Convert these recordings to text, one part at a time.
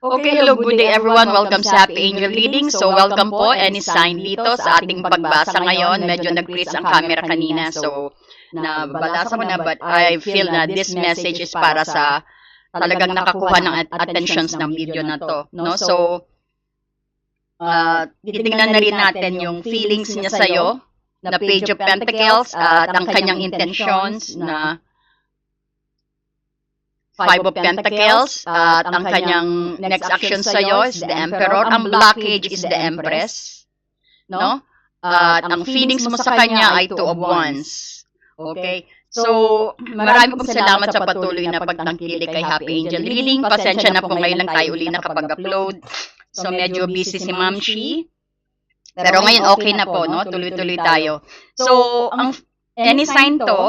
Okay, hello, good day everyone. Welcome sa Happy Angel Reading. So, welcome po. Any sign dito sa ating pagbasa ngayon. Medyo nag-freeze ang camera kanina. So, nabalasa ko na but I feel na this message is para sa talagang nakakuha ng attentions ng video na to. No? So, titingnan na rin natin yung feelings niya sa'yo na Page of Pentacles at ang kanyang intentions na Five of Pentacles at ang kanyang next action sa'yo is the Emperor. Ang blockage is the Empress. No? At ang feelings mo sa kanya ay Two of Wands. Okay? So, marami pong salamat sa patuloy na pagtangkilik kay Happy Angel Reading. Pasensya na po ngayon lang tayo uli nakapag-upload. So, medyo busy si Ma'am Shi. Pero ngayon okay na po, no? Tuloy-tuloy tayo. So, ang any sign to,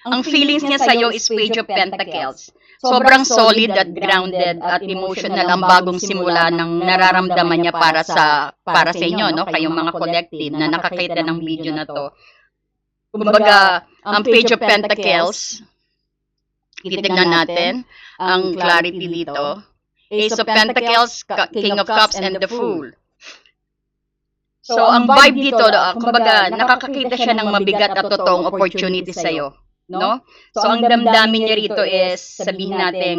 ang feelings niya sa'yo is Page of Pentacles. Sobrang solid at grounded at emotional ang bagong simula ng nararamdaman niya para sa inyo, no? Kayong mga collective na nakakita ng video na to. Kumbaga, ang Page of Pentacles, titignan natin ang clarity dito. Ace of Pentacles, King of Cups, and the Fool. So, ang vibe dito, kumbaga, nakakakita siya ng mabigat at totoong opportunity sa'yo. No? So, ang damdamin niya rito is, sabihin natin,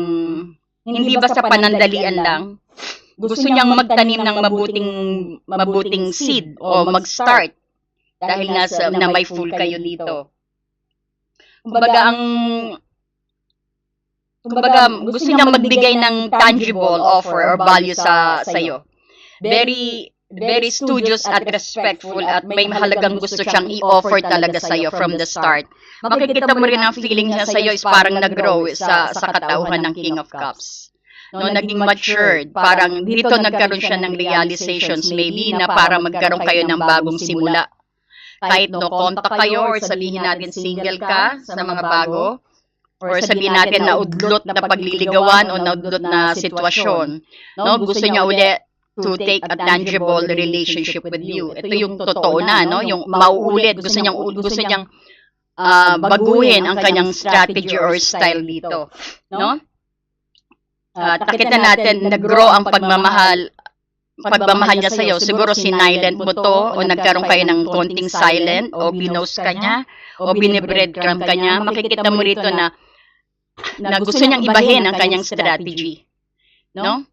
hindi basta panandalian lang. Gusto niyang magtanim ng mabuting seed o mag-start dahil na may fool kayo dito. Kumbaga, gusto niyang magbigay ng tangible offer or value sa iyo. Very studious at respectful at may mahalagang gusto siyang i-offer talaga sa'yo from the start. Makikita mo rin ang feeling niya sa'yo is parang nag-grow sa katauhan ng King of Cups. No, naging matured. Parang dito nagkaroon siya ng realizations maybe na para magkaroon kayo ng bagong simula. Kahit no contact kayo or sabihin natin single ka sa mga bago or sabihin natin na udlot na pagliligawan o na udlot na sitwasyon. No, gusto niya ulit to take a tangible relationship with you. Ito yung totoo na, no? Yung mauulit. Gusto niyang baguhin ang kanyang strategy or style dito. No? Nakita natin, nag-grow ang pagmamahal niya sa'yo. Siguro sinilent mo to o nagkaroon kayo ng konting silent o binos ka niya o binibreadcrumb ka niya. Makikita mo rito na gusto niyang ibahin ang kanyang strategy. No?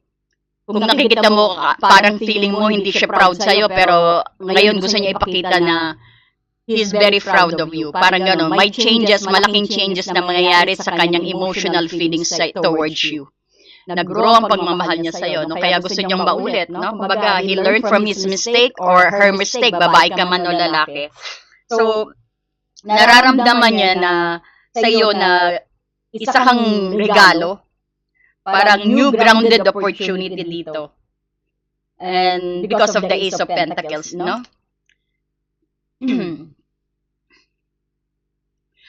Kung nakikita mo, parang feeling mo hindi siya proud sa'yo, pero ngayon gusto niya ipakita na he's very proud of you. Parang gano'n, may changes, malaking changes na mangyayari sa kanyang emotional feelings towards you. Nag-grow ang pagmamahal niya sa'yo, no? Kaya gusto niyang maulit, no? Kumbaga, he learned from his mistake or her mistake, babae ka man o lalaki. So, nararamdaman niya na sa'yo na isa kang regalo, parang new grounded opportunity dito. And because of the Ace of Pentacles, no?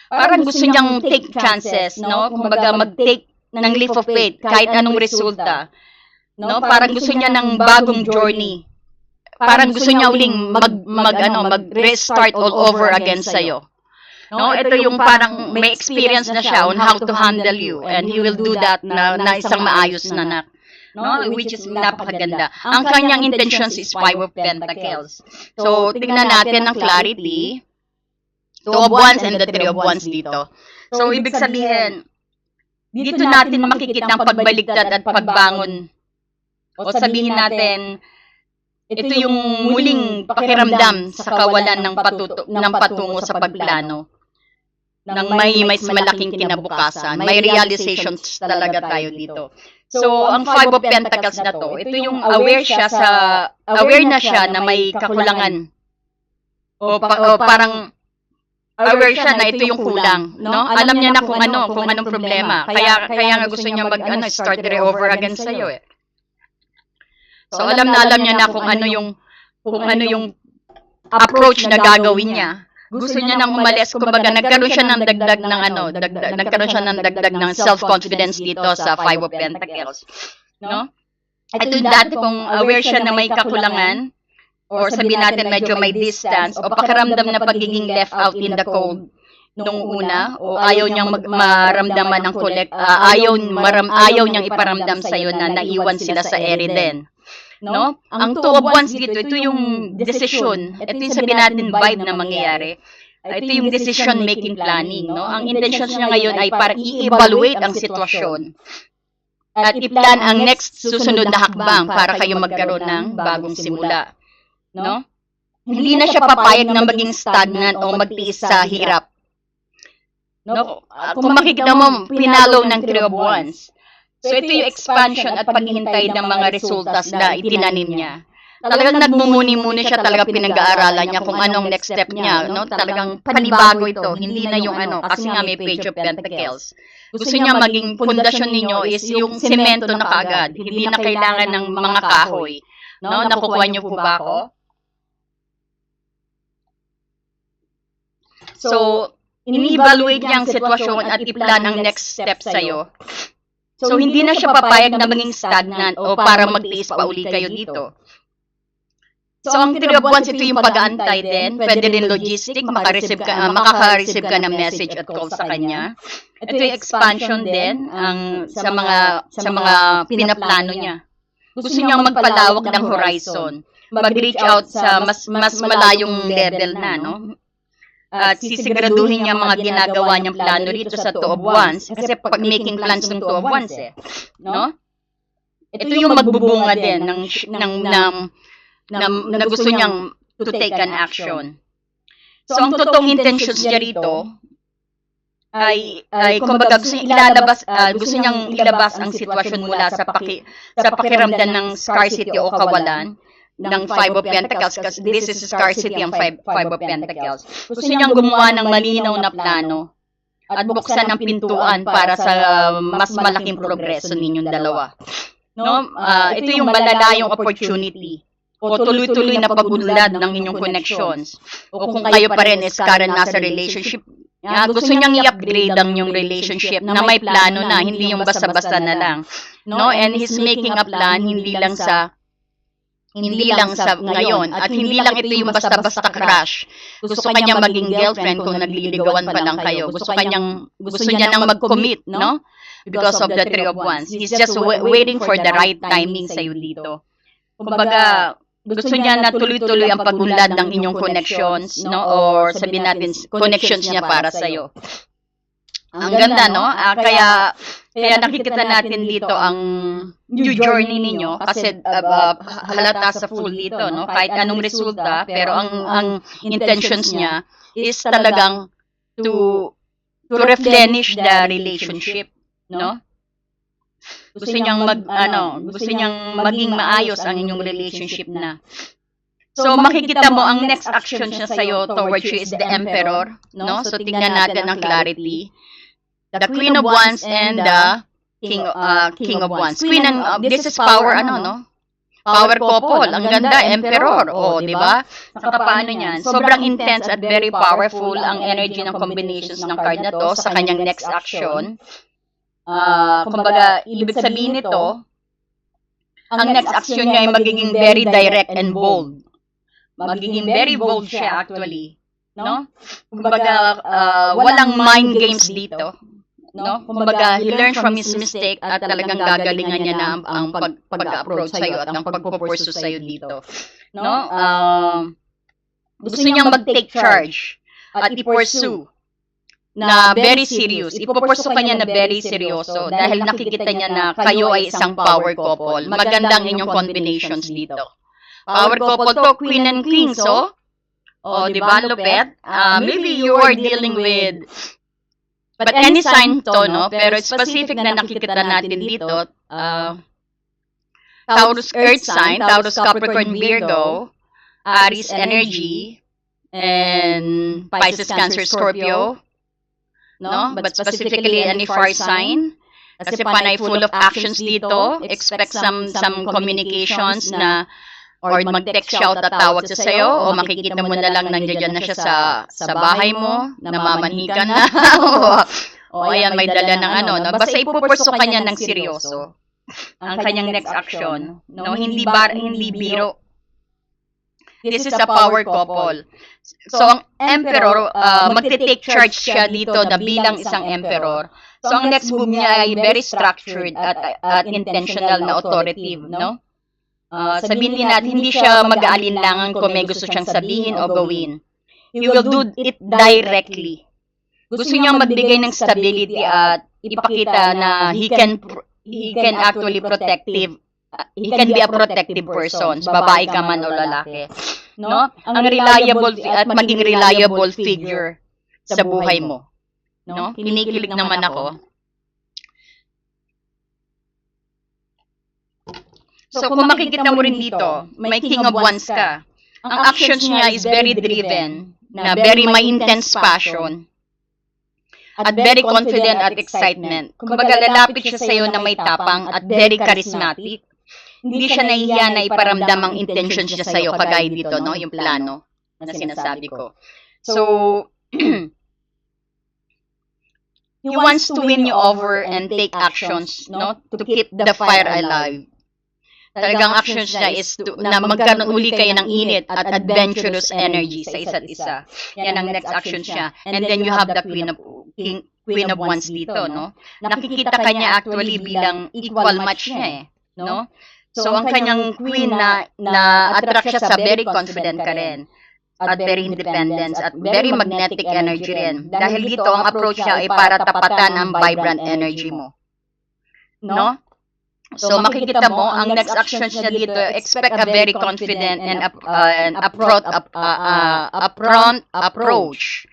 Parang gusto niyang take chances, no? Kumbaga mag-take ng leap of faith kahit anong resulta. No? Parang gusto niya ng bagong journey. Parang gusto niya uling mag-restart all over again sa'yo. No, ito yung parang may experience na siya on how to handle you and he will do that na isang maayos na anak. No, which is napakaganda. Ang kanyang intentions is Five of Pentacles. So, tingnan natin ang clarity. Two of Wands and the Three of Wands dito. So, ibig sabihin, dito natin makikita ang pagbaliktad at pagbangon. O sabihin natin, ito yung muling pakiramdam sa kawalan ng patungo sa pagplano. Nang may malaking kinabukasan. May realizations talaga tayo dito. So, ang Five of Pentacles na to, ito yung aware na siya na may kakulangan. O parang aware siya na ito yung kulang, no? Alam niya na kung anong problema. Kaya nga gusto niya start over again sa iyo eh. So, alam niya na kung ano yung approach na gagawin niya. Gusto niya nang umalis, kumbaga nagkaroon siya ng dagdag ng self-confidence dito sa Five of Pentacles, no? Ito dati kung aware siya na may kakulangan or sabihin natin medyo may distance o pakiramdam na pagiging left out in the cold, nung una o ayaw niyang maramdaman ng ayaw niyang iparamdam sa iyo na naiwan sila sa ere din. No? Ang two of wands dito, ito yung decision. Ito yung sabihin natin vibe na mangyayari. Ito yung decision making planning, no? Ang intentions niya ngayon ay para i-evaluate ang sitwasyon at i-plan ang next susunod na hakbang para kayo magkaroon ng bagong simula, no? Hindi na siya papayag na maging stagnant o magtiis sa hirap. No? Kung makikita mo, pinalo ng Three of Wands. So ito yung expansion at paghihintay ng mga resultas na itinanim niya. Talagang nagmumuni-muni siya, talagang pinag-aaralan niya kung anong next step niya, no? Talagang panibago ito, hindi na yung kasi nga may Page of Pentacles. Gusto niya maging pundasyon ninyo is yung semento na kaagad, hindi na kailangan ng mga kahoy, no? Nakukuha niyo po ba ako? So, ini-evaluate niya ang sitwasyon at i-plan ang next step sa'yo. So, hindi na siya papayag na maging stagnant o para magtiis pa uli kayo dito. So, ang Three of Wands, ito yung pag-aantay din. Pwede rin logistic, makaka-receive ka ng message at call sa kanya. Ito yung expansion din sa mga pinaplano niya. Gusto niyang magpalawak ng horizon. Mag-reach out sa mas malayong level na, no? At sisiguraduhin niya mga ginagawa niyang plano rito sa Two of Wands. Kasi pag making plans ng Two of Wands, no? Ito yung magbubunga din na gusto niyang to take an action. So, ang totoong intentions niya rito ay kumbaga gusto niyang ilabas ang sitwasyon mula sa pakiramdam ng scarcity o kawalan ng Five of Pentacles, kasi this is scarcity ang Five of Pentacles. Gusto niyang gumawa ng malinaw na plano at buksan ang pintuan para sa mas malaking progreso ninyong dalawa. No? Ito yung malalayong opportunity o tuloy-tuloy na pag-unlad ng inyong connections. O kung kayo pa rin is current nasa relationship, gusto niyang i-upgrade ang inyong relationship na may plano na, hindi yung basta-basta na lang. No? And he's making a plan, hindi lang sa ngayon, at hindi lang ito yung basta-basta crush. Gusto kanyang maging girlfriend kung nagliligawan pa lang kayo. Gusto niya nang mag-commit, no? Because of the Three of Wands. He's just waiting for the right timing sa iyo dito. Kumbaga, gusto niya na tuloy-tuloy ang pag-unlad ng inyong connections, no? Or sabihin natin, connections niya para sa iyo. Ang ganda, no? Kaya nakikita natin dito ang new journey ninyo kasi halata sa full dito, no? Kahit anong resulta, pero ang intentions niya is talagang to replenish the relationship, no? Gusto niyang maging maayos ang inyong relationship na. So, makikita mo ang next action niya sa'yo towards you is the Emperor, no? So, tingnan natin ang clarity. The Queen of Wands and the King of Wands. Queen and this is power no? Power couple. Ang ganda, Emperor. Di ba? Saka paano niyan? Sobrang intense at very powerful ang energy ng combinations ng card na to sa kanyang next action. Kumbaga, ibig sabihin nito, ang next action niya ay magiging very direct and bold. Magiging very bold siya actually. No? Kumbaga, walang mind games dito. No? Kumbaga, he learned from his mistake at talagang gagalingan niya na ang pag-approach sa'yo at ang pagpupursue sa'yo dito. No? Gusto niyang mag-take charge at i-pursue na very serious. Ipupursue ka niya na very seryoso dahil nakikita niya na kayo ay isang power couple. Magandang inyong combinations dito. Power couple to, Queen and King. So, di ba, Lupet? Maybe you are dealing with but any sign to, no? Pero specific na nakikita natin dito, Taurus Earth sign, Taurus Capricorn Virgo, Aries energy, and Pisces Cancer Scorpio, no? But specifically any fire sign, kasi panay full of actions dito, expect some communications na or mag-text siya o tatawag siya sa'yo, o makikita mo na lang nandiyan na siya sa bahay mo, namamanhikan na, o ayan, may dala ng no? Basta ipupurso ka niya ng seryoso ang kanyang next action, no? Hindi biro. This is a power couple. So, ang emperor, magte-take charge siya dito na bilang isang emperor. So, ang next move niya ay very structured at intentional na authoritative, no? Sabihin din natin, hindi siya mag-aalinlangan kung may gusto siyang sabihin o gawin. He will do it directly. Gusto niyang magbigay ng stability at ipakita na he can actually he can be a protective person, babae ka man o lalaki. No? Ang reliable at maging reliable figure sa buhay mo. No? Kinikilig naman ako. So, kung makikita mo rin dito, may King of Wands ka. Ang actions niya is very driven, na very may intense passion, at very confident at excitement. Kumbaga, lalapit siya sa'yo na may tapang at very charismatic. Hindi siya nahihiya na iparamdam ang intentions niya sa'yo, kagaya dito, no? Yung plano na sinasabi ko. So, he wants to win you over and take actions, no? To keep the fire alive. Talagang actions niya is na magkaroon uli kayo ng init at adventurous energy sa isa't isa. Yan ang next action siya. And then you have the Queen of Wands dito, no? Nakikita ka niya actually bilang equal match niya, no? So, ang kanyang queen na attract siya sa very confident ka rin, at very independent, at very magnetic energy rin. Dahil dito, ang approach niya ay para tapatan ang vibrant energy mo. No? So, makikita mo, ang next actions niya dito, expect a very confident and upfront approach.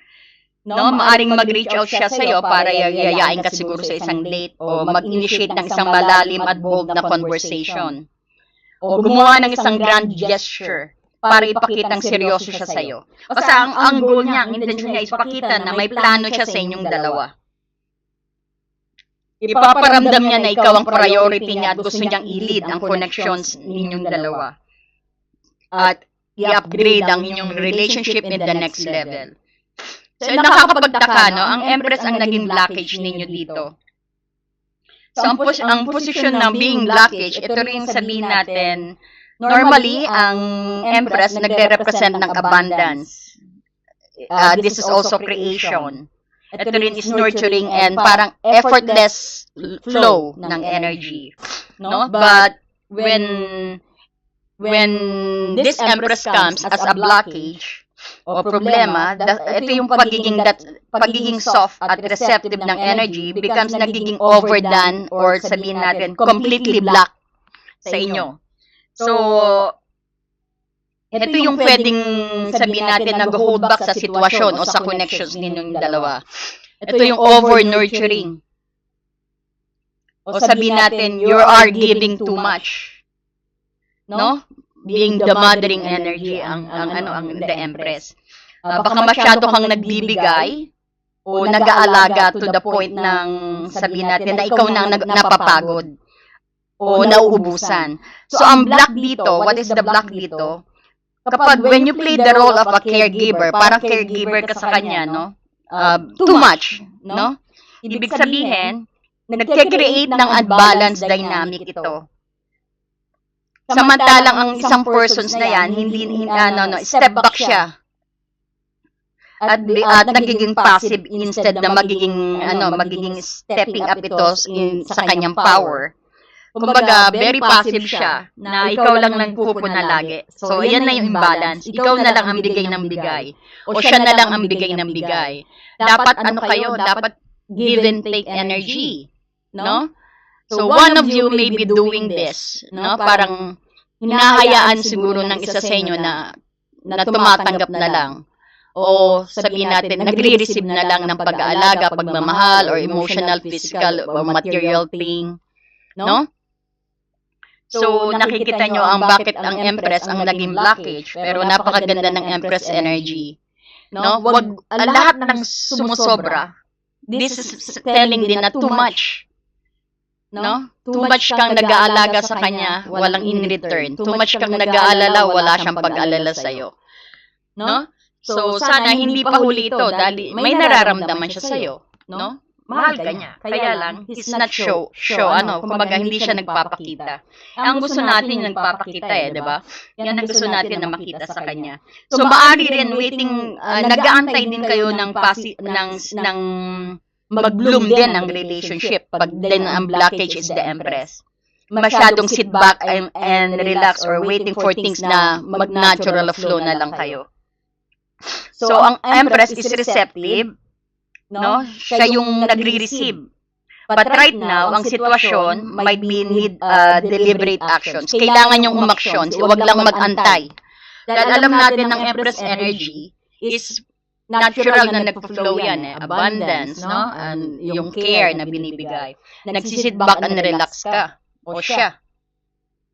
No, maaring mag-reach out siya sa'yo para yayain ka siguro sa isang date o mag-initiate ng isang malalim at bold na conversation. O gumawa ng isang grand gesture para ipakitang seryoso siya sa'yo. Kasi ang goal niya, ang intention niya is ipakita na may plano siya sa inyong dalawa. Ipaparamdam niya na ikaw ang priority niya at gusto niyang i-lead ang connections ninyong dalawa. At i-upgrade ang inyong relationship in the next level. So, nakakapagtaka, no? Ang Empress ang naging blockage ninyo dito. So, ang posisyon ng being blockage, ito rin sabihin natin, normally, ang Empress nagre-represent ng abundance. This is also creation. Ito rin is nurturing and parang effortless flow ng energy. No? But, when this Empress comes as a blockage, o problema, ito yung pagiging soft at receptive ng energy becomes nagiging overdone or sabihin natin completely blocked sa inyo. So, ito yung pwedeng sabihin natin nag-hold back sa sitwasyon o sa connections ninyong dalawa. Ito yung over-nurturing. O sabihin natin, you are giving too much. No? Being the mothering energy ang the Empress. Baka masyado kang nagbibigay o nag-aalaga to the point ng sabihin natin na ikaw na napapagod o nauubusan. So, ang block dito, what is the block dito? Kapag when you play the role of a caregiver, parang caregiver ka sa kanya, no? Too much, no? Ibig sabihin, nagke-create ng unbalanced dynamic ito. Samantalang ang isang persons na yan, step back siya. At nagiging passive instead na magiging stepping up ito sa kanyang power. Kumbaga, very passive siya, na ikaw lang nagpupuna lagi. So, yan na yung imbalance. Ikaw na lang ang bigay ng bigay. O siya na lang ang bigay ng bigay. Dapat dapat give and take energy. No? So, one of you may be doing this, no? Parang hinahayaan siguro ng isa sa inyo na tumatanggap na lang. O sabihin natin, nagre-receive na lang ng pag-aalaga, pagmamahal, or emotional, physical, or material thing. No? So, nakikita nyo ang bakit ang Empress ang naging blockage, pero napakaganda ng Empress energy. No? Lahat ng sumusobra, this is telling din na too much. No? Too much kang nag-aalaga sa kanya, walang in return. Too much kang nag-aalala, wala siyang pag-alala sa'yo. No? So, sana hindi pa huli ito dahil may nararamdaman siya sa'yo. No? mahal ka niya. Kaya lang, he's not kumbaga hindi siya nagpapakita. Ang gusto natin yung nagpapakita di ba? Yan ang gusto natin na makita sa kanya. So, maaari rin nag-aantay din kayo ng mag-bloom din ang relationship pag din ang blockage is the Empress. Masyadong sit back and relax or waiting for things na mag-natural flow na lang kayo. So, ang Empress is receptive, no? Siya yung nagre-receive. But right now, ang sitwasyon might be need deliberate actions. Kailangan yung umaksyon, huwag lang mag-antay. Dahil alam natin ng Empress energy is natural na nagpo-flow yan abundance, no? And yung care na binibigay. Nagsisit back and relax ka. O siya.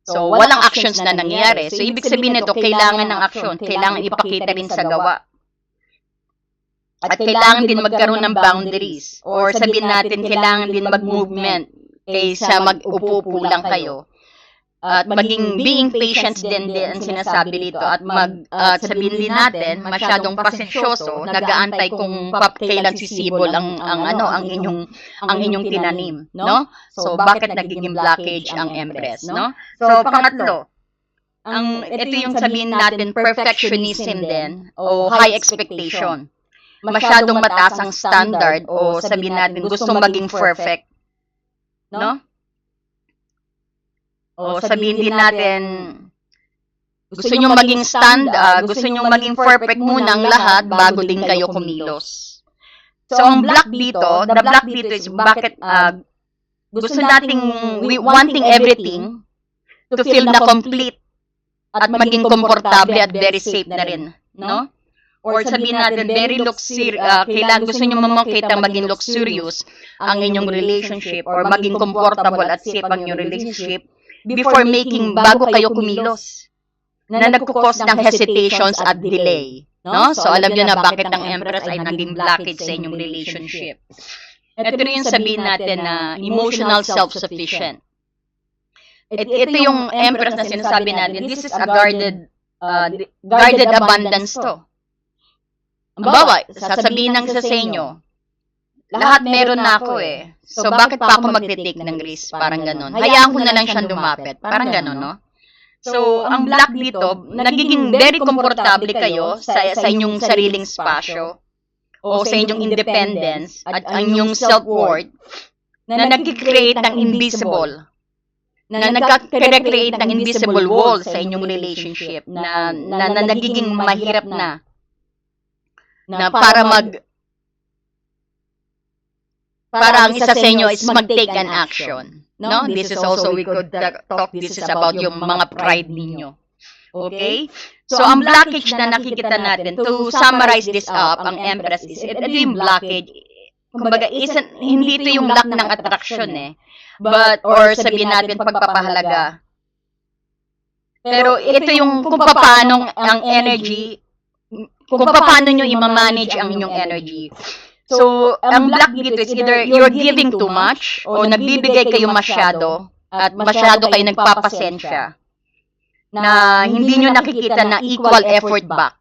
So, walang actions na nangyayari. So, ibig sabihin nito, kailangan ng action. Kailangan ipakita rin sa gawa. At kailangan din magkaroon ng boundaries. Or sabihin natin, kailangan din mag-movement kaysa mag-upo-upo lang kayo. At maging being patient din ang sinasabi dito. At sabihin din natin, masyadong pasensyoso, nag-aantay kung kailan sisibol ang inyong tinanim, no? So, bakit nagiging blockage ang Empress, no? So, pangatlo, ito yung sabihin natin, perfectionism din, o high expectation. Masyadong mataas ang standard, o sabihin natin, gustong maging perfect, no? O sabihin din natin, gusto nyo maging gusto nyo maging perfect muna ang lahat bago din kayo kumilos. So, ang the block dito is bakit gusto nating wanting everything to feel na complete at maging komportable at very safe na rin, no? Or sabihin natin, very kailangan gusto nyo mamakita maging luxurious ang inyong relationship or maging comfortable at safe ang inyong relationship before bago kayo kumilos, na nagkukos ng hesitations at delay. No? So, alam nyo na bakit ang Empress ay naging blockage sa inyong relationship. Ito rin yung sabihin natin na emotional self-sufficient. Ito yung Empress na sinasabi natin, this is a guarded abundance to. Ang bawa, sasabihin ng sa inyo, lahat meron na ako So, bakit pa ako magte-take ng risk? Parang ganon. Hayaan ko na lang siyang lumapit. Parang ganon, no? So, ang block dito, nagiging very komportable kayo sa inyong sariling spasyo o sa inyong independence at ang inyong self-worth na nag-create ng invisible. Na nag-create ng invisible wall sa inyong relationship na nagiging mahirap na para ang isa sa inyo is mag-take an action. No? This is also, we could talk, this is about yung mga pride ninyo. Okay? So, ang blockage na nakikita natin, to summarize this up, ang Empress is, ito yung blockage, kumbaga, hindi ito yung lack ng attraction or sabihin natin pagpapahalaga. Pero ito yung kung paano ang energy, kung paano nyo i-manage ang inyong energy. So, ang block dito is either you're giving too much o nagbibigay kayo masyado at masyado kayo nagpapasensya na hindi nyo nakikita na equal effort back.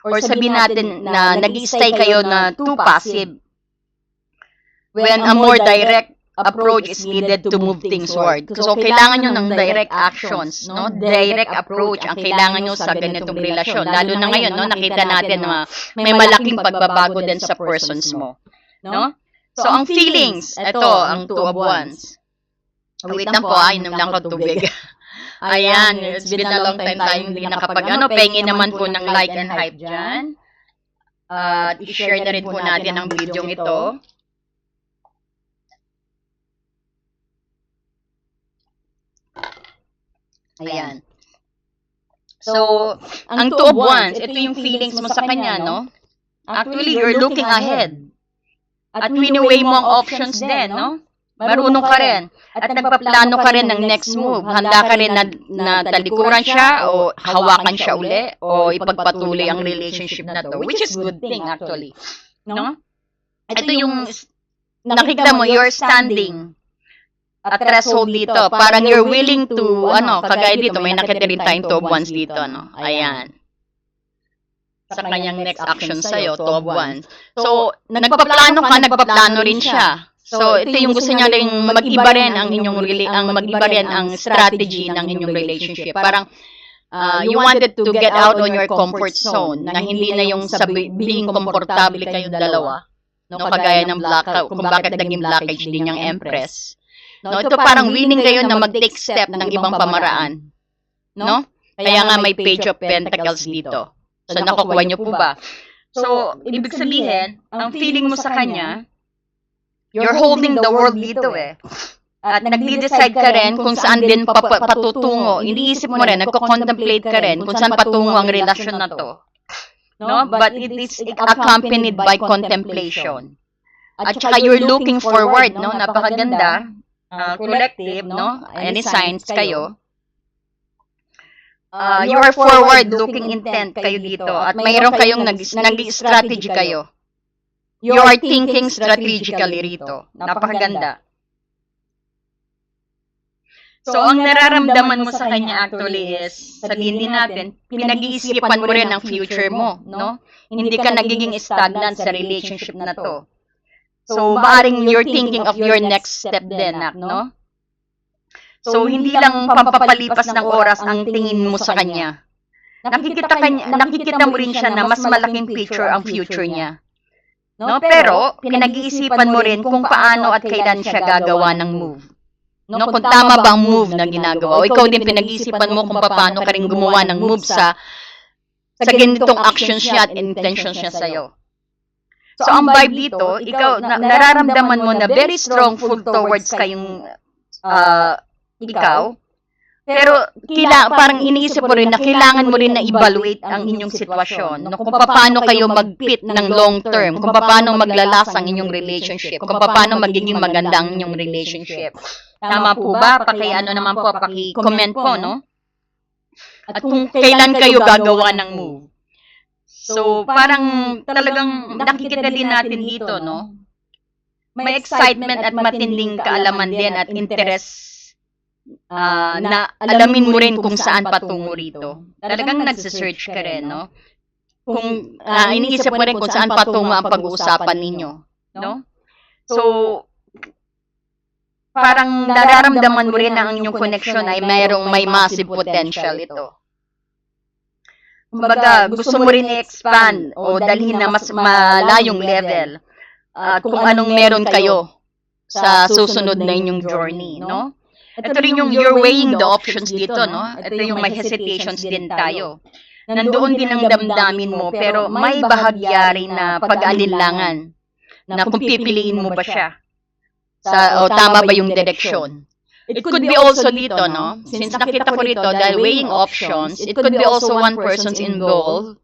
Or sabihin natin na nag-stay kayo na too passive when a more direct approach is needed to move things forward. So, kailangan nyo ng direct actions, no? Direct approach ang kailangan nyo sa ganitong relasyon. Lalo na ngayon, no? Nakita natin na may malaking pagbabago din sa persons mo, no? So, ang feelings, ito, ang Two of Wands. Wait lang po, inom lang ko tubig. Ayan, it's been a long time tayong hindi pengi naman po ng like and hype dyan. I-share na rin po natin ang video ito. Ayan. So, ang Two of Wands, ito yung feelings mo sa kanya, no? Actually, you're looking ahead. At wini-weigh mo ang options din, no? Marunong ka rin. At nagpaplano ka rin ng next move. Handa ka rin na talikuran siya o hawakan siya uli o ipagpatuloy ang relationship na to. Which is good thing, actually. No? Ito yung nakikita mo, you're standing at threshold dito. Parang you're willing to, kagaya dito, may nakita rin tayong Two of Wands dito, no? Ayan. sa kanyang next action sa'yo, 12 1. So, nagpaplano rin siya. So, ito yung gusto niya rin mag-iba rin ang strategy ng inyong relationship. Parang, you wanted to get out on your comfort zone, na hindi na yung being komportable kayong dalawa. No, kagaya ng kung bakit naging blockage din yung Empress. No, ito parang willing kayo na mag-take step ng ibang pamaraan. No? Kaya nga may Page of Pentacles dito. So, nakukuha niyo po ba? So, ibig sabihin, ang feeling mo sa kanya, you're holding the world dito eh. At nagde-decide ka rin kung saan din patutungo. Iniisip mo rin, nagko-contemplate ka rin kung saan patungo ang relasyon na to. No? But it is accompanied by contemplation. At saka you're looking forward, no? Napakaganda. Collective, no? Any signs kayo. You are forward-looking intent kayo dito. At mayroon kayong nag-strategy kayo. You are thinking strategically rito. Napakaganda. So, ang nararamdaman mo sa kanya actually is, sabihin din natin, pinag-iisipan mo rin ang future mo, no? Hindi ka nagiging stagnant sa relationship na to. So, maaring you're thinking of your next step din, no? So, hindi lang pampapalipas ng oras ang tingin mo sa kanya. Nakikita mo rin siya na mas malaking picture ang future niya. No? Pero, pinag-iisipan mo rin kung paano at kailan siya gagawa ng move. No? Kung tama ba ang move na ginagawa. O ikaw din pinag-iisipan mo kung paano ka rin gumawa ng move sa ganitong actions niya at intentions niya sa'yo. So, ang vibe dito, ikaw, nararamdaman mo na very strongful towards kayong ikaw. Pero parang iniisip mo rin na kailangan mo rin na evaluate ang inyong sitwasyon. No? Kung paano kayo mag-fit ng long term, kung paano maglalas ang inyong relationship, kung paano magiging maganda ang inyong relationship. Tama po ba? Naman po, paki-comment po, no? At kung kailan kayo gagawa ng move. So, parang talagang nakikita din natin dito, no? May excitement at matinding kaalaman din at interest na alamin mo rin kung saan patungo rito. Talagang nagsisearch ka rin, no? Kung iniisip mo rin kung saan patungo ang pag-uusapan ninyo, no? So, parang nararamdaman mo rin na ang inyong connection ay may massive potential ito. Kumbaga, gusto mo rin i-expand o dalhin na mas malayong level kung anong meron kayo sa susunod na inyong journey, no? Ito rin yung you're weighing the options dito, no? Ito yung may hesitations din tayo. Nandoon din ang damdamin mo, pero may bahagya rin na pag-alinlangan na kung pipiliin mo ba siya. O tama ba yung direksyon. It could be also dito, no? Since nakita ko rito, dahil weighing options, it could be also one person's involved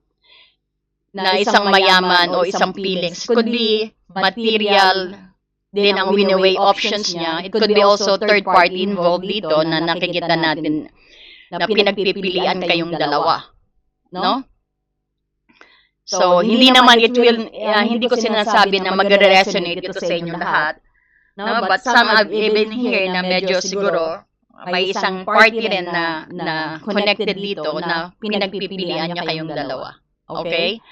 na isang mayaman o isang feelings. It could be material din ang wini-weigh options niya. It could be also third party involved dito na nakikita natin na pinagpipilian kayong dalawa. No? So, hindi naman hindi ko sinasabi na magre-resonate ito sa inyo lahat. No? But some I've even here na medyo siguro may isang party rin na connected dito na pinagpipilian niya kayong dalawa. Okay?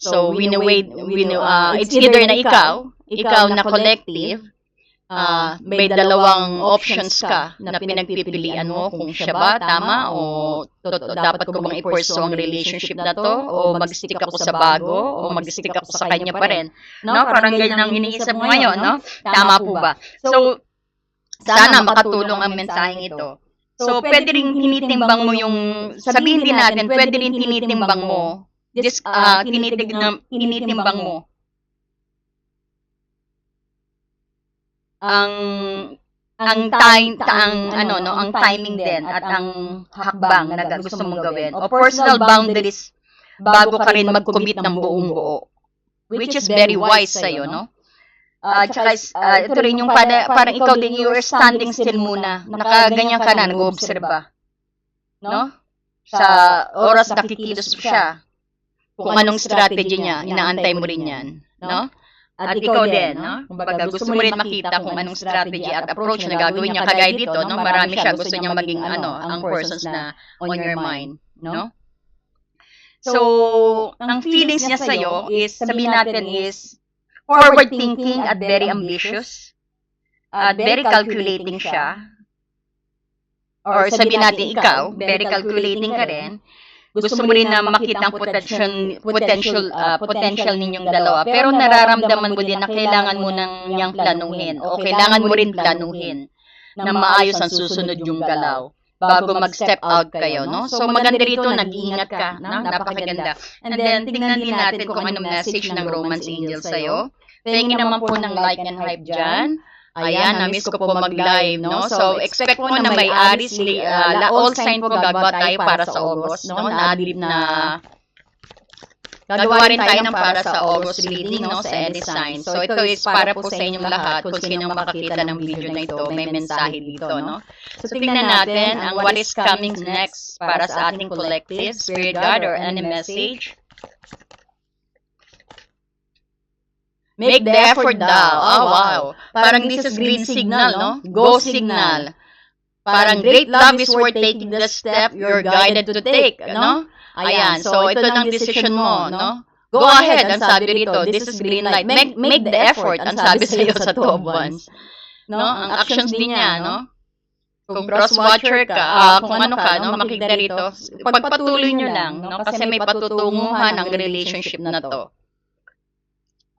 So, it's either na ikaw na collective, may dalawang options ka na pinagpipilian mo kung siya ba, tama, o dapat ko bang i-pursue ang relationship na to, o mag-stick ako sa bago, o mag-stick ako sa kanya pa rin. No? Parang ganyan ang iniisip mo ngayon, no? Tama po ba? So, sana makatulong ang mensaheng ito. So, pwede rin tinitimbang mo sabihin din natin, pwede rin tinitimbang mo, tinitimbang mo ang timing din at ang hakbang na gusto mong gawin o personal boundaries bago ka rin mag-commit ng buong buo, which is very wise sa'yo, no? Tsaka ito rin yung parang ikaw din, you are standing still muna, nakaganyan ka na, nag-obserba, no? Sa oras nakikilos siya, kung anong strategy niya, inaantay mo rin yan, no? At ikaw din, no? Kumbaga, gusto mo rin makita kung anong strategy at approach na gagawin niya. Kagaya dito, no? Marami siya. Gusto niya maging, ang persons na on your mind, no? So, ang feelings niya sa'yo is, sabihin natin is, forward thinking at very ambitious. At very calculating siya. Or sabihin natin ikaw, very calculating ka rin. Gusto mo rin na makita ang potential ninyong dalawa. Pero nararamdaman mo din na kailangan mo nang niyang planuhin. O kailangan mo rin planuhin na maayos ang susunod yung galaw bago mag-step out kayo, no? So, maganda rito, nag-iingat ka, no? Napakaganda. And then, tingnan din natin kung anong message ng Romance Angel sa'yo. Tingin naman po ng like and hype dyan. Ayan, na-miss ko po mag-live, no? So, expect po na may Aries, all sign po gagawa tayo para sa August, no? Na-adlib na gagawa rin tayo ng para sa August reading, no? Sa any sign. So, ito is para po sa inyong lahat. Kung sinong makakita ng video na ito, may mensahe dito, no? So, tingnan natin ang what is coming next para sa ating collective, Spirit God, or any message. Make the effort daw. Oh, wow. Parang this is green signal, no? Go signal. Parang great love is worth taking the step you're guided to take, no? Ayan. So, ito ng decision mo, no? Go ahead, ang sabi rito. This is green light. Make the effort, ang sabi sa iyo sa 2 of Wands. No? Ang actions din niya, no? Kung cross-watcher ka, kung ano ka, no? Makikita rito. Pagpatuloy nyo lang, no? Kasi may patutunguhan ang relationship na to.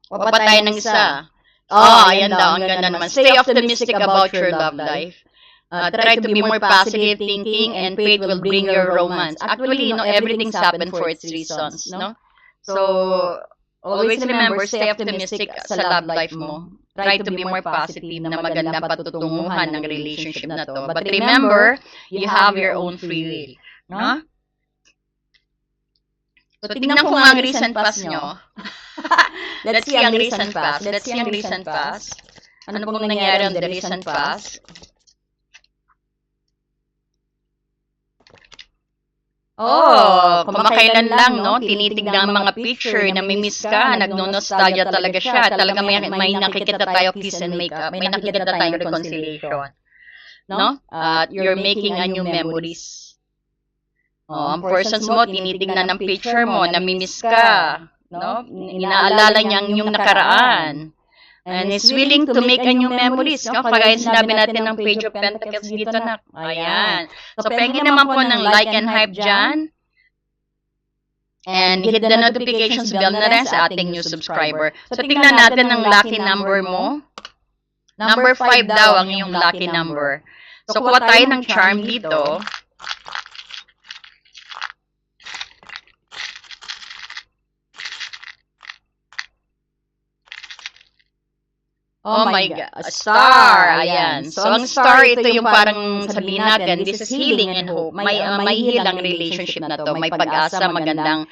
Papatay ng isa. Ayan daw. Ang ganda naman. Stay optimistic about your love life. Try to be more positive thinking and faith will bring your romance. Actually, everything's happened for its reasons, no? So, always remember, stay optimistic sa love life mo. Try to be more positive na magandang patutunguhan ng relationship na to. But remember, you have your own free will, no? So, tingnan ko nga ang recent past nyo. Let's see ang recent past. Let's see ang recent past. Ano pong nangyari on the recent past? Kumakailan lang, no? Tinitignan ang mga picture, namimiss ka, nagno-nostalgia talaga siya. Talaga may nakikita tayo kiss and makeup. May nakikita tayong reconciliation. No? At you're making a new memories. Ang persons mo, tinitignan ng picture mo, namimiss ka. No? Inaalala niya ang iyong nakaraan. And is willing to make a new memories. No? Kagaya sinabi natin ng Page of Pentacles dito na. Ayan. So, pengin naman po ng like and hype dyan. And hit the notifications bell na rin sa ating new subscriber. So, tingnan natin ang lucky number mo. Number 5 daw ang iyong lucky number. So, kuha tayo ng charm dito. Oh my God. A star. Ayan. So, ang star, ito yung parang sabihin natin, this is healing and hope. May heal ang relationship na to. May pag-asa, maganda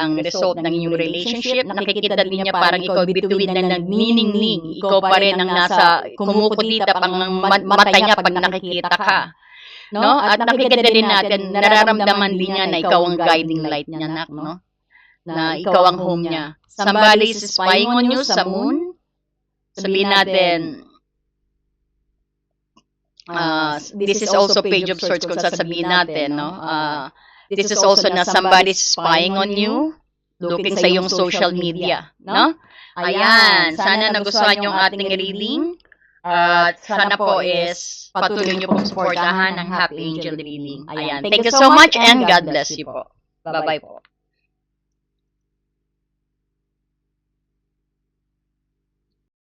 ang result ng inyong relationship. Nakikita din niya parang ikaw bituin na nagniningning. Ikaw pa rin ang nasa kumukutita pang mata niya pag nakikita ka. No? At nakikita din natin, nararamdaman din niya na ikaw ang guiding light niya, nak, no? Na ikaw ang home niya. Somebody is spying on you sa moon. Sabihin natin, this is also Page of Swords kung sasabihin natin, no? This is also na somebody's spying on you, looking sa iyong social media, no? Ayan, sana nagustuhan yung ating reading. At sana po is patuloy niyo pong supportahan ng Happy Angel Reading. Ayan, thank you so much and God bless you po. Bye-bye po.